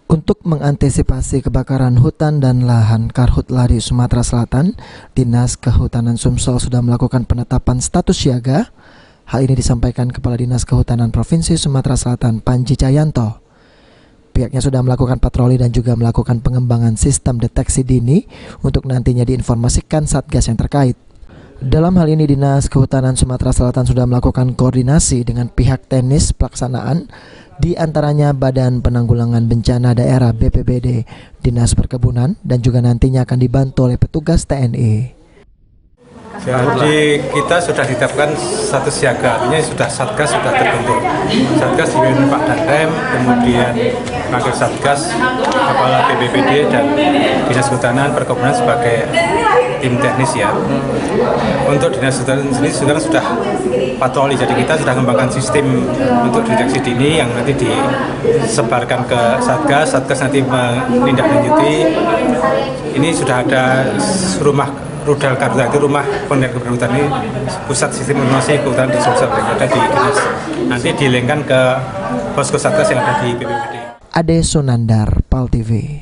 Untuk mengantisipasi kebakaran hutan dan lahan Karhutla di Sumatera Selatan, Dinas Kehutanan Sumsel sudah melakukan penetapan status siaga. Hal ini disampaikan Kepala Dinas Kehutanan Provinsi Sumatera Selatan, Panji Cayanto. Pihaknya sudah melakukan patroli dan juga melakukan pengembangan sistem deteksi dini untuk nantinya diinformasikan Satgas yang terkait. Dalam hal ini, Dinas Kehutanan Sumatera Selatan sudah melakukan koordinasi dengan pihak teknis pelaksanaan, di antaranya Badan Penanggulangan Bencana Daerah BPBD, Dinas Perkebunan, dan juga nantinya akan dibantu oleh petugas TNI. Jadi kita sudah ditetapkan status siaga, artinya Satgas sudah terbentuk. Satgas dipimpin Pak Danrem, kemudian Wakil Satgas, Kepala BPBD dan Dinas Kehutanan Perkebunan sebagai tim teknis ya. Untuk Dinas Kehutanan sendiri sekarang sudah patroli, jadi kita sudah mengembangkan sistem untuk deteksi dini yang nanti disebarkan ke Satgas. Satgas nanti menindaklanjuti. Ini sudah ada Rudal Karhutla, itu rumah pengendalian kebakaran ini, pusat sistem informasi kehutanan di Sumsel yang ada di Dinas. Nanti dilengkan ke posko Satgas yang ada di BPBD. Ade Sunandar, PAL TV.